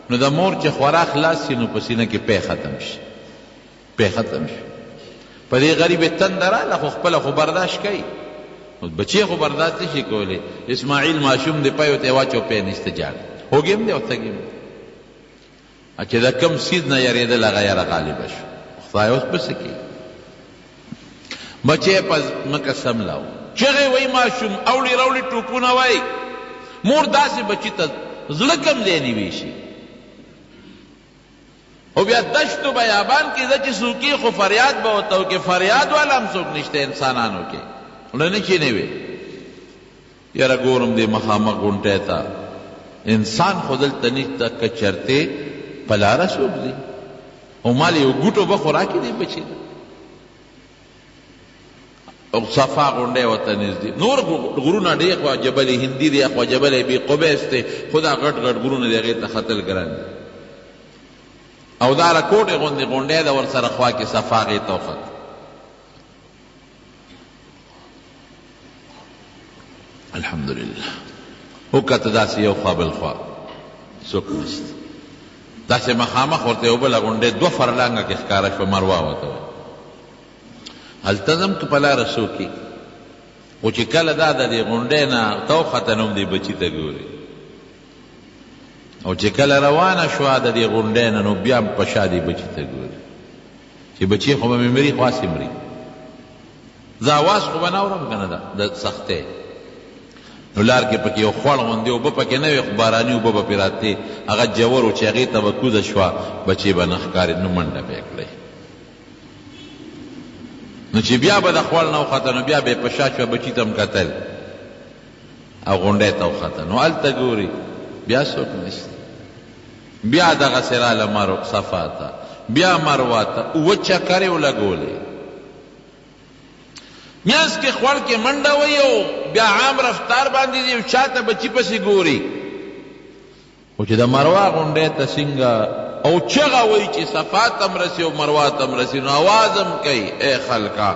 نو د مور چې خوراک خلاص شي نو په سینه کې پی ختم شي، پی ختم شي. په دې غریبې تنده راله خو خپله خو برداشت کوي، بچی خو برداشت نشي کولی. اسماعیل ماشوم دی پی ورته واچو پی نشته جان هوګیم دی او تګیم دی. چې د کم سیز نه یریدل هغه یاره غالبه شو. خدای اوس پسې کوي بچی په ځمکه سملاو چغې وایي ماشوم اوړي راوړي ټوپونه وایي. مور داسې بچي ته زړه کم دی نیوي شي. او بیا دشت و بیابان کې ده چې څوکي خو فریاد به ورته وکړي، فریاد والا هم څوک نشته انسانانو کې. زړه نه چې نه وي یاره ګورم دې مخامخ غونټۍ ته انسان خو دلته نشته که چرتې په لاره څوک ځي او مال یو ګوټو به خو راکړي دی بچي او صفا غونډۍ ورته نږدې. نور غرونه ډېر خوا جبل هندي دی، خوا جبل ابي قبیس دی، خو دا غټ غټ غرونه دی هغې ته ختل ګران دي. او دا رکوټې غوندې غونډۍ ده ورسره خوا کې صفا هغې ته وخت. الحمدلله وکته داسې یو خوا بل خوا څوک نشته، داسې مخامخ ورته یو بله غونډۍ 2 فرلانګه کې ښکاره شوه، مروه ورته وایي. هلته ځم که په لاره څوکي خو چې کله دا د دې غونډۍ نه ته وخته نو هم دې بچي ته ګوري، او چې کله روانه شوه د دې غونډۍ نه نو بیا په شا دې بچي ته ګوري چې بچي خو به مې مري خو هسې مري. زه اواز خو به نه اورم که نه ده د سختۍ. نو لار کې پکې یو خوړ غوندې اوبه پکې نه وي، خو باراني اوبه به پرې راتلې، هغه جوور و چې هغې ته به کوزه شوه بچې به نه ښکارېد. نو منډه به یې کړی. نو چې بیا به د خوړ نه وخته نو بیا به یې په شا شوه بچي ته هم کتل او غونډۍ ته وخته نو هلته ګوري بیا څوک نشته. بیا دغسې راله صفا ته بیا مروه ته 7 چکرې ولګولې. میانس کې خوړ کې منډه وي او بیا عام رفتار باندې دی او چاته بچي پسې ګوري. او چې د مروه غونډۍ ته څنګه او چغه وایي چې صفا ته م رسي او مروه ته م رسي نو اواز هم کوي ای خلکه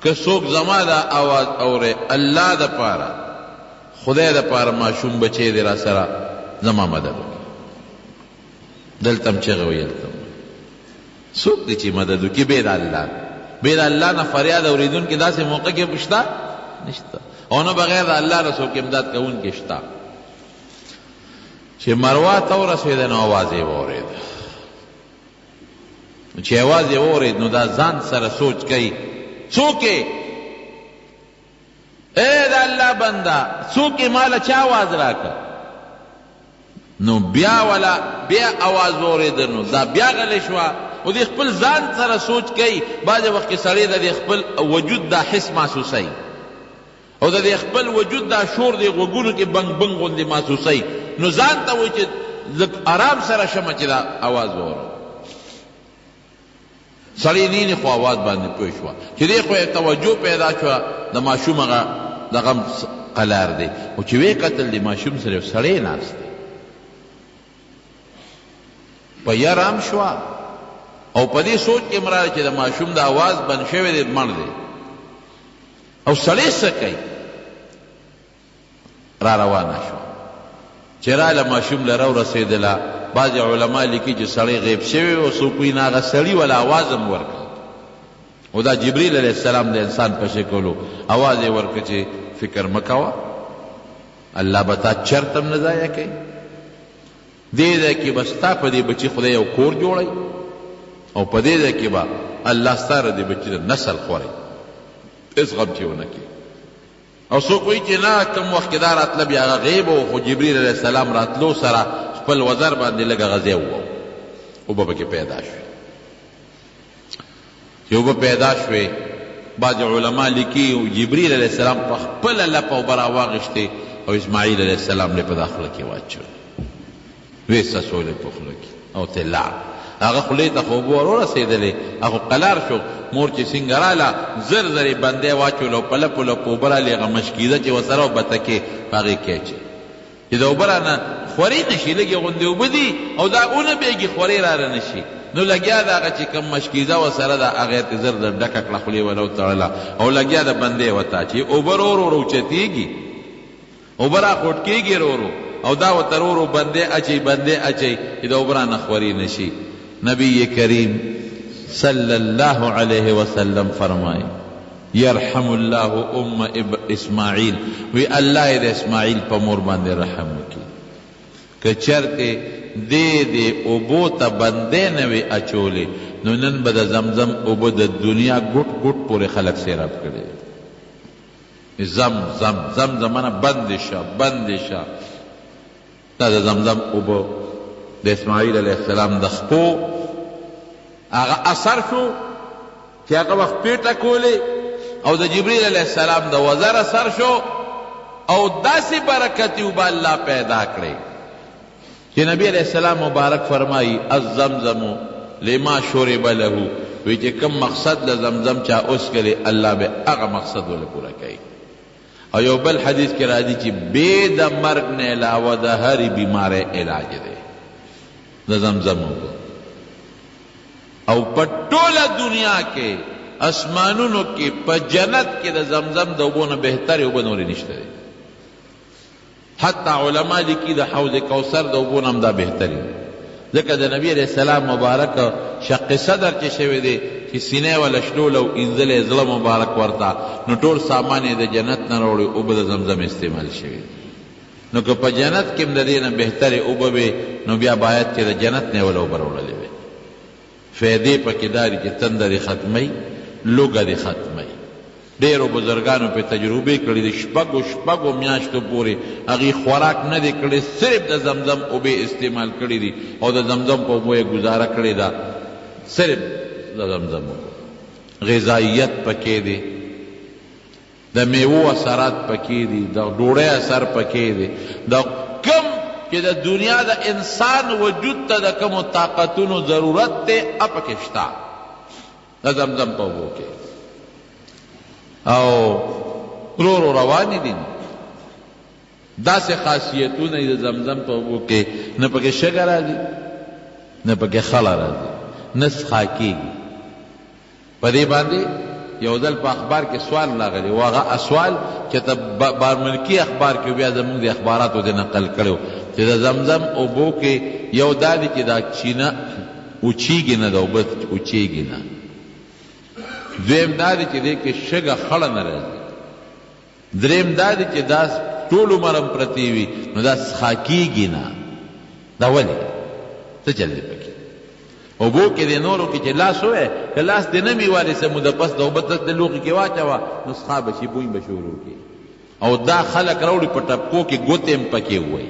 که څوک زما دا اواز اورې الله دپاره خدای دپاره ماشوم بچی دی را سره زما مدد وکړي. دلته م چغه ویل ته څوک دی چې مدد وکړي بې د الله بې د الله نه فریاد اورېدونکي داسې موقع کې شته نشته، او نه بغیر د الله نه څوک امداد کوونکي شته. چې مروه ته ورسېده نو اواز یې واورېد. چې اواز یې واورېد نو دا ځان سره سوچ کوي څوک یې ای د الله بنده څوک یې ماله چا اواز راکړه. نو بیا ولا بیا اواز واورېده نو دا بیا غلی شوه او د خپل ځان سره سوچ کوي. بعضې وخت کې سړی د خپل وجود دا حس محسوسوي او د خپل وجود دا شور دی غوږونو کې بنګ بنګ غوندې محسوسوي. نو ځان ته وایي چې لږ آرام سره شمه چې دا اواز واورم. سړی نینې خو اواز باندې پوه شوه چې دې خو یې توجه پیدا شوه د ماشوم هغه دغه قلار دی او چې ویې کتل د ماشوم سره یو سړی ناست دی په یره هم شوه او په دې سوچ کې مراله چې د ماشوم د اواز بند شوی دی مړ دی او سړی څه کوي را روانه شوه. چې راله ماشوم له راورسېدله بعضې علما لیکي چې سړی غیب شوی او څوک وایي نه هغه سړي ولا اواز هم ورکړ او دا جبریل علیه السلام د انسان په شکل و اواز یې ورکړه چې فکر مه کوه الله به تا چرته هم نه ضایع کوي. دې ځای کې به ستا په دې بچي خدای یو کور جوړوي او په دې ځای کې به الله ستا د دې بچي د نسل خوري هېڅ غم چې ونه کړي. او څوک وایي چې نه کوم وخت کې دا راتله بیا هغه غیب و خو جبریل علیه السلام راتلو سره خپل وزر باندې لږ غزې ووه اوبه پکې پیدا شوې. چې اوبه پیدا شوې بعضې علما لیکي جبریل علیه السلام په خپله لپه اوبه راواغېښتې او اسماعیل علیه السلام یې په دا خوله کې واچوي ویې څڅولې په خوله کې او ته لاړ. هغه خولې ته خو اوبه ور ورسېدلې هغه قلار شو. مور چې څنګه راله زر زر یې بندی واچولو په لپو لپو اوبه رالې هغه مشکیزه چې ورسره او بتکې په هغې کې اچوي چې د اوبه رانه خورې نه شي لږې غوندې اوبه دي او دا اونه بېږي خورې راره نه شي. نو لګیا د هغه چې کوم مشکیزه ورسره ده هغې ته زر زر ډکه کړه خولې ونه وتړله او لګیا د بندې ورته اچوي. اوبه رو رو اوچتېږي اوبه را خوټ کېږي رو رو او دا ورته ورو بندې اچوي چې د اوبه رانه خوري نه شي. نبی کریم صلی الله علیه وسلم فرمایي یرحم الله ام اسماعیل، وی الله د اسماعیل په مور باندې رحم وکړي. که چرته دې اوبو ته بندې نه وي اچولې نو نن به د زمزم اوبه د دنیا ګوټ ګوټ پورې خلک سیراب کړي. زمزمانه بند شه. دا د زمزم اوبه د اسماعیل علیه السلام د خپو هغه اثر شو چې هغه وخت پیټه کولې، او د جبریل علیه السلام د وزر اثر شو، او داسې برکتي اوبه الله پیدا کړې چې نبی علیہ السلام مبارک فرمائی الزمزم لما شرب له، وی چې کم مقصد له زمزم چا اوس کړي الله به هغه مقصد ول پورا کوي. او یو بل حدیث کې راځي چې بے د مرګ نه علاوه د هر بیماری علاج دی د زمزم اوبه. او په ټوله دنیا کې اسمانونو کې په جنت کې د زمزم د اوبو نه بهترې اوبه نورې نشته دی. حتی علما لیکي د حوض کوثر د اوبو نه هم دا بهتري، ځکه د نبی علیہ السلام مبارک شق صدر چې شوی دی چې سینې ولا شلول او انزل زړه مبارک ورته، نو ټول سامان د جنت نه راوړي اوبه د زمزم استعمال شوی. نو که په جنت کې د دې نه بهترې اوبه وي نو بیا باید چې د جنت نه ولا اوبه راوړلې وي. فایدې پکې داري چې تنده دې ختموي، لوږه دې ختموي. ډیرو بزرګانو په تجربه کړي د شپږو میاشتو پورې هغې خوراک نه دی کړی، صرف د زمزم اوبه استعمال کړي دي او د زمزم په اوبو یې گزاره کړې ده، صرف د زمزم اوبه. غذایت پکې دی، د میوو اثرات پکې دي، د ډوډۍ اثر پکې دی، د کم چې د دنیا د انسان وجود ته د کمو طاقتونو ضرورت دی اپکې شته د زمزم په اوبو کې. او رو روانی دي داسې خاصیتونه د زمزم په اوبو کې، نه پکې شګه راځي نه پکې خله راځي، نه څښا کېږي. په دې باندې یو ځل په اخبار کې سوال راغلی و، هغه سوال چې ته بارملکي اخبار کې بیا زموږ د اخباراتو د نقل کړو چې د زمزم اوبو کې یو دا دی چې دا چینه اوچیږي نه، د اوبه اوچیږي نه. دویم دا دی چې دې کې شګه خړه نه راځي. دریم دا دی چې دا ټول عمر هم پرتې وي نو دا څښا کېږي نه. دا ولې څه چل دی پکې؟ اوبو کې د نورو کې چې لاس ووی که لاس دې نه مې وارثه موده پس د اوبه د لوښي کې واچوه نو څښا به شي، بوی به شروع کړي. او دا خلک راوړي په ټپکو کې ګوتې هم پکې ووی،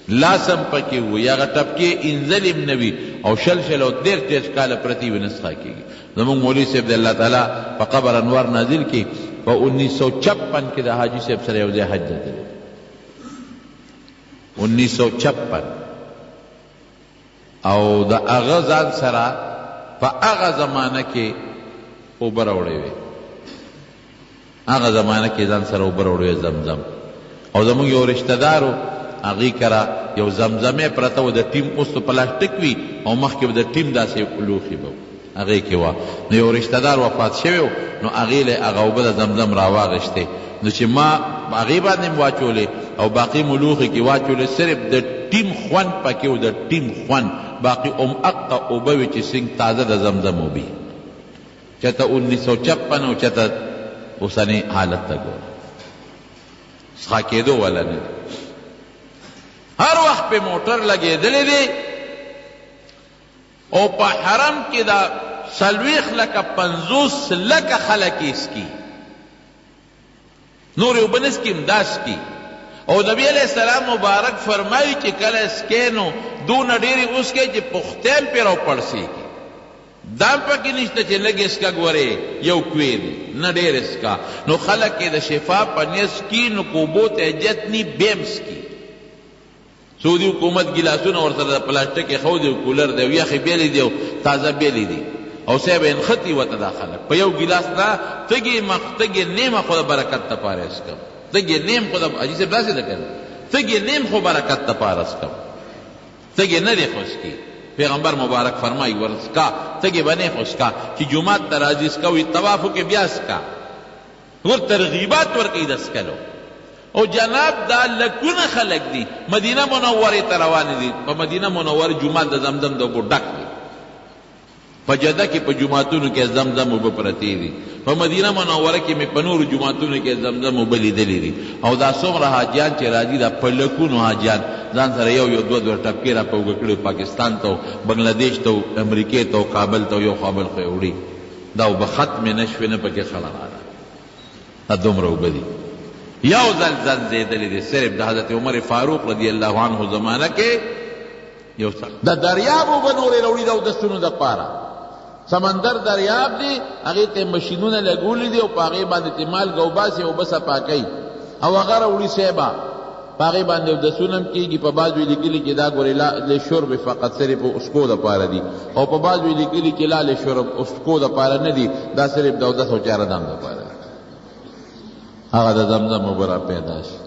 لاس هم پکې ووی، هغه ټپکې انزل هم نه وي او شل او 13 کاله پرتې وي، نه څښا کېږي. زمونږ مولوي صاحب د الله تعالی په قبر انوار نازل کې په 1956 کې د حاجي صاحب سره یو ځای حج ته تللی. 1956 او د هغه ځان سره په هغه زمانه کې اوبه راوړې وې، هغه زمانه کې ځان سره اوبه راوړې وې زمزم. او زمونږ یو رشته دارو هغې کره یو زمزمې پرته و، د ټیم اوس تو پلاستیک وي او مخکې به د ټیم داسې لوښي به هغې کې وه. نو یو رشته دار وفات شوی و، نو هغې له هغه اوبه د زمزم راواغېستې، نو چې ما هغې باندې م واچولې او باقي مو لوښي کې واچولې، صرف د ټیم خوند پکې و، د ټیم خوند، باقي هغه اوبه وې چې څنګه تازه د زمزم اوبې. چېرته 1956 او چېرته اوسنۍ حالت ته ګوره، څښا کېدو والا نه دی. هر وخت په موټر لګېدلی دی او په حرم کې دا 40 لکه 50 لکه خلک یې څکي، نور یې اوبه نه څکي، همدا څکي. او نبی علیہ السلام مبارک فرمایي چې کله څکې نو دونه ډېرې وڅکئ چې پختیم پرې راوپړسېږي. دا پکې نشته چې لږ څکه ګورې یو کوې دی، نه ډېر څکه. نو خلک یې د شفا په نیت څکي، نو که اوبو ته حاجت ني بیا هم څکي. سعودي حکومت ګیلاسونه ورسره د پلاستیک ایښودي او کولر دی او یخې بیلې دي او تازه بیلې دي او صاحب انخطي ورته دا خلک په یو ګیلاس نه تږې نیمه خو د برکت دپاره څکم، تږې نیم خو د حاجي صاحب داسې ده که نه، تږې نیم خو برکت دپاره څکم، تږې نه دی خو څکي. پیغمبر مبارک فرمایي ورڅکا، تږې به نه خو څکا، چې جومات ته راځي څکه وي، طواف وکړې بیا څکه. ور ترغیبات ورکوي د څکلو. او جناب دا لکونه خلق دی مدینه منوره ته روان دي په مدینه منوره جومات د زمزم د اوبو ډک دی په جده کې په جوماتونو کې زمزم اوبه پرتې دي په مدینه منوره کې مې په نورو جوماتونو کې زمزم اوبه لیدلې دي او دا څومره حاجیان چې راځي دا په لکونو حاجیان ځان سره یو دوه ټپکې را په اوږه کړي پاکستان ته بنګلادیش ته امریکې ته کابل ته یو خابل خو وړي دا اوبه ختمې نه شوې نه پکې خړه راغله دا دومره اوبه دي یو ځل زنځېدلې دي صرف د حضرت عمر فاروق رضی الله عنه زمانه کې یو څه د دریاب اوبه نورې راوړي د اودسونو دپاره سمندر دریاب دی هغې ته مشینونه لګولي دي او په هغې باندې ته مالګه وباسي اوبه صفا کوي او هغه راوړي صیبه په هغې باندې اودسونه هم کېږي په بعضو یې لیکلي چې دا ګورې لشرب فقط صرف اسکو دپاره دي او په بعضو یې لیکلي چې لا لشرب اسکو دپاره نه دي دا صرف د اودس او چارهدام دپاره هغه د زمزم اوبه را پیدا شي